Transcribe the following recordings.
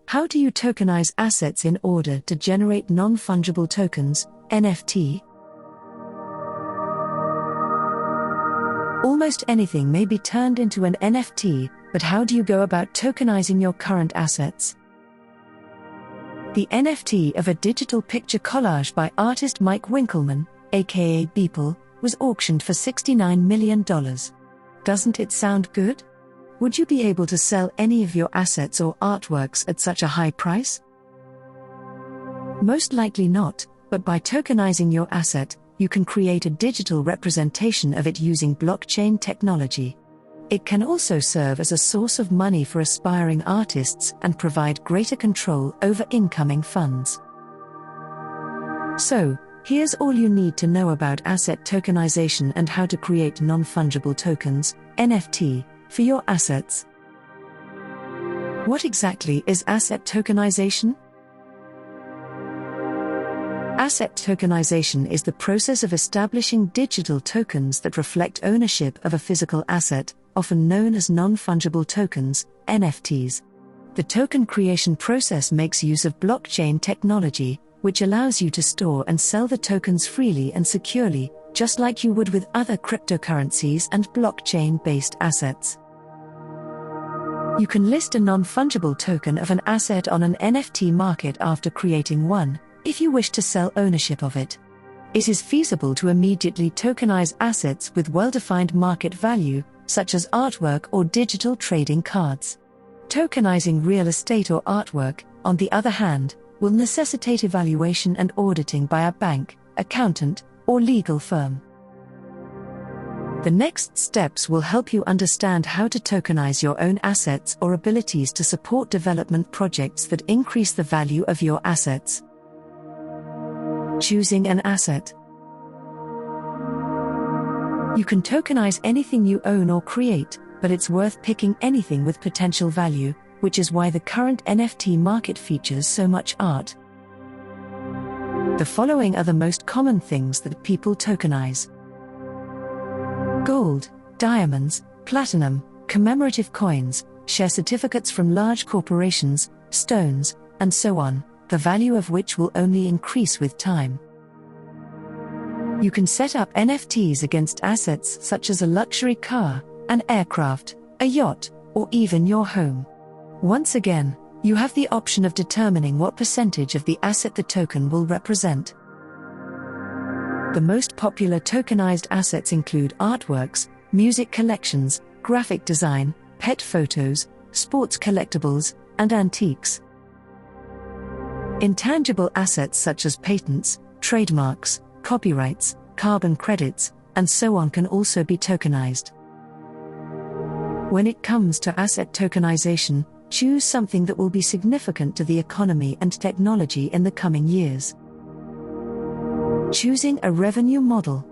How do you tokenize assets in order to generate non-fungible tokens, NFT? Almost anything may be turned into an NFT, but how do you go about tokenizing your current assets? The NFT of a digital picture collage by artist Mike Winkelmann, aka Beeple, was auctioned for $69 million. Doesn't it sound good? Would you be able to sell any of your assets or artworks at such a high price? Most likely not, but by tokenizing your asset, you can create a digital representation of it using blockchain technology. It can also serve as a source of money for aspiring artists and provide greater control over incoming funds. So, here's all you need to know about asset tokenization and how to create non-fungible tokens, NFT, for your assets. What exactly is asset tokenization? Asset tokenization is the process of establishing digital tokens that reflect ownership of a physical asset, often known as non-fungible tokens, NFTs. The token creation process makes use of blockchain technology, which allows you to store and sell the tokens freely and securely, just like you would with other cryptocurrencies and blockchain-based assets. You can list a non-fungible token of an asset on an NFT market after creating one, if you wish to sell ownership of it. It is feasible to immediately tokenize assets with well-defined market value, such as artwork or digital trading cards. Tokenizing real estate or artwork, on the other hand, will necessitate evaluation and auditing by a bank, accountant, or legal firm. The next steps will help you understand how to tokenize your own assets or abilities to support development projects that increase the value of your assets. Choosing an asset. You can tokenize anything you own or create, but it's worth picking anything with potential value, which is why the current NFT market features so much art. The following are the most common things that people tokenize: gold, diamonds, platinum, commemorative coins, share certificates from large corporations, stones, and so on, the value of which will only increase with time. You can set up NFTs against assets such as a luxury car, an aircraft, a yacht, or even your home. Once again, you have the option of determining what percentage of the asset the token will represent. The most popular tokenized assets include artworks, music collections, graphic design, pet photos, sports collectibles, and antiques. Intangible assets such as patents, trademarks, copyrights, carbon credits, and so on can also be tokenized. When it comes to asset tokenization, choose something that will be significant to the economy and technology in the coming years. Choosing a revenue model.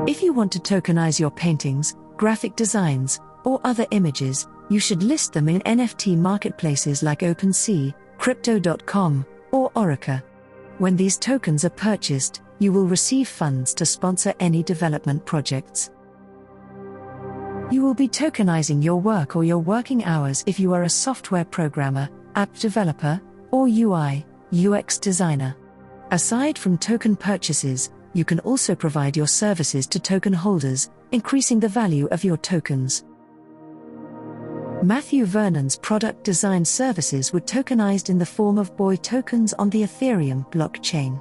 If you want to tokenize your paintings, graphic designs, or other images, you should list them in NFT marketplaces like OpenSea, Crypto.com, or Orca. When these tokens are purchased, you will receive funds to sponsor any development projects. You will be tokenizing your work or your working hours if you are a software programmer, app developer, or UI/UX designer. Aside from token purchases, you can also provide your services to token holders, increasing the value of your tokens. Matthew Vernon's product design services were tokenized in the form of BOY tokens on the Ethereum blockchain.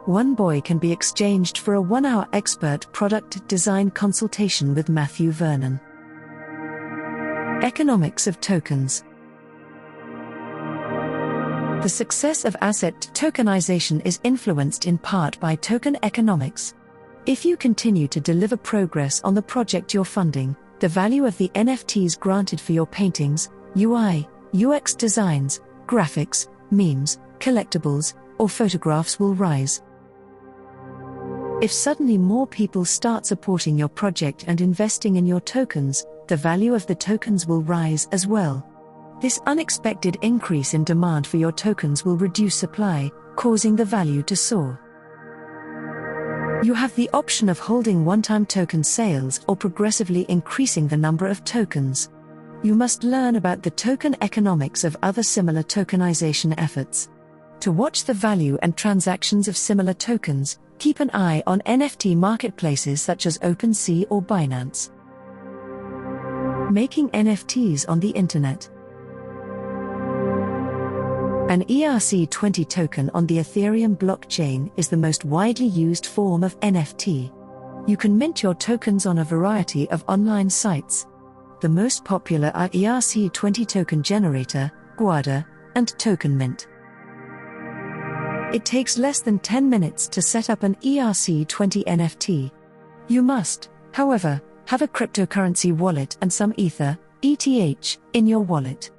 One BOY can be exchanged for a 1-hour expert product design consultation with Matthew Vernon. Economics of tokens. The success of asset tokenization is influenced in part by token economics. If you continue to deliver progress on the project you're funding, the value of the NFTs granted for your paintings, UI/UX designs, graphics, memes, collectibles, or photographs will rise. If suddenly more people start supporting your project and investing in your tokens, the value of the tokens will rise as well. This unexpected increase in demand for your tokens will reduce supply, causing the value to soar. You have the option of holding one-time token sales or progressively increasing the number of tokens. You must learn about the token economics of other similar tokenization efforts. To watch the value and transactions of similar tokens, keep an eye on NFT marketplaces such as OpenSea or Binance. Making NFTs on the Internet. An ERC20 token on the Ethereum blockchain is the most widely used form of NFT. You can mint your tokens on a variety of online sites. The most popular are ERC20 Token Generator, Guada, and Token Mint. It takes less than 10 minutes to set up an ERC20 NFT. You must, however, have a cryptocurrency wallet and some Ether, ETH, in your wallet.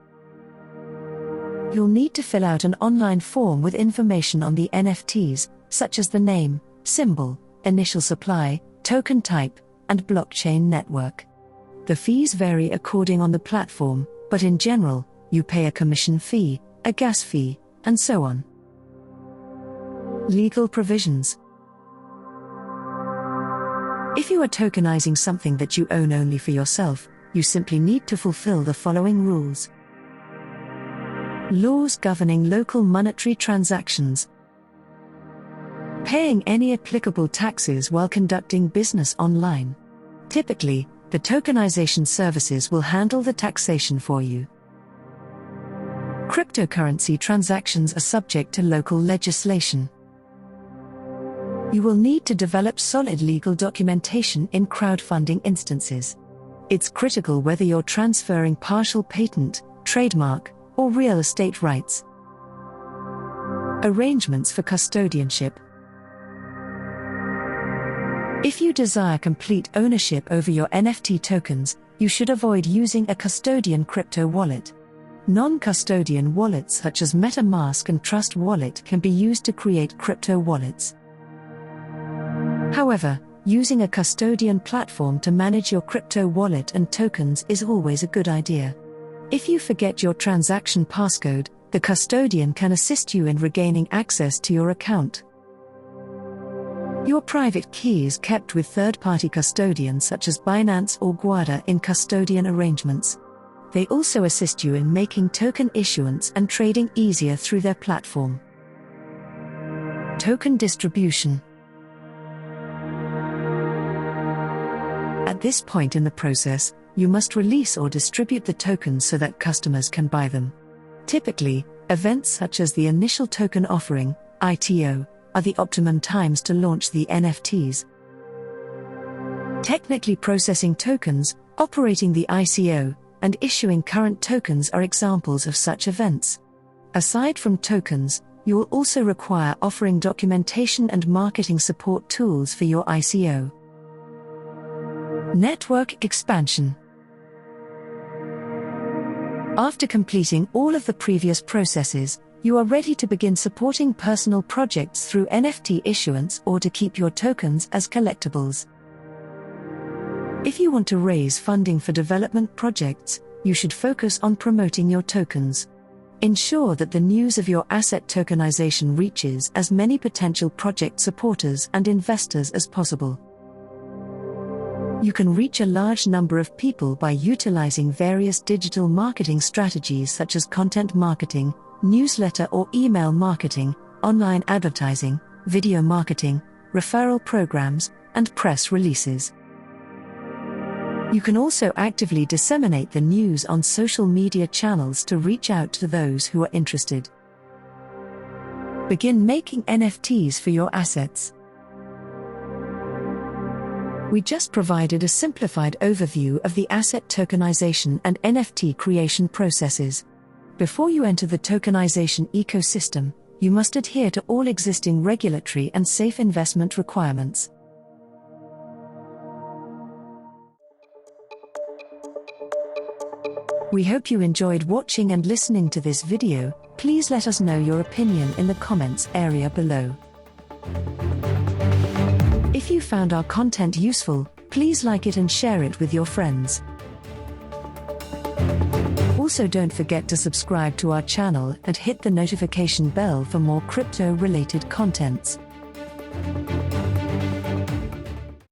You'll need to fill out an online form with information on the NFTs, such as the name, symbol, initial supply, token type, and blockchain network. The fees vary according on the platform, but in general, you pay a commission fee, a gas fee, and so on. Legal provisions. If you are tokenizing something that you own only for yourself, you simply need to fulfill the following rules. Laws governing local monetary transactions. Paying any applicable taxes while conducting business online. Typically, the tokenization services will handle the taxation for you. Cryptocurrency transactions are subject to local legislation. You will need to develop solid legal documentation in crowdfunding instances. It's critical whether you're transferring partial patent, trademark, or real estate rights. Arrangements for custodianship. If you desire complete ownership over your NFT tokens, you should avoid using a custodian crypto wallet. Non-custodian wallets such as MetaMask and Trust Wallet can be used to create crypto wallets. However, using a custodian platform to manage your crypto wallet and tokens is always a good idea. If you forget your transaction passcode, the custodian can assist you in regaining access to your account. Your private key is kept with third-party custodians such as Binance or Guada in custodian arrangements. They also assist you in making token issuance and trading easier through their platform. Token distribution. At this point in the process, you must release or distribute the tokens so that customers can buy them. Typically, events such as the initial token offering, ITO, are the optimum times to launch the NFTs. Technically processing tokens, operating the ICO, and issuing current tokens are examples of such events. Aside from tokens, you will also require offering documentation and marketing support tools for your ICO. Network expansion. After completing all of the previous processes, you are ready to begin supporting personal projects through NFT issuance or to keep your tokens as collectibles. If you want to raise funding for development projects, you should focus on promoting your tokens. Ensure that the news of your asset tokenization reaches as many potential project supporters and investors as possible. You can reach a large number of people by utilizing various digital marketing strategies such as content marketing, newsletter or email marketing, online advertising, video marketing, referral programs, and press releases. You can also actively disseminate the news on social media channels to reach out to those who are interested. Begin making NFTs for your assets. We just provided a simplified overview of the asset tokenization and NFT creation processes. Before you enter the tokenization ecosystem, you must adhere to all existing regulatory and safe investment requirements. We hope you enjoyed watching and listening to this video. Please let us know your opinion in the comments area below. If you found our content useful, please like it and share it with your friends. Also, don't forget to subscribe to our channel and hit the notification bell for more crypto-related contents.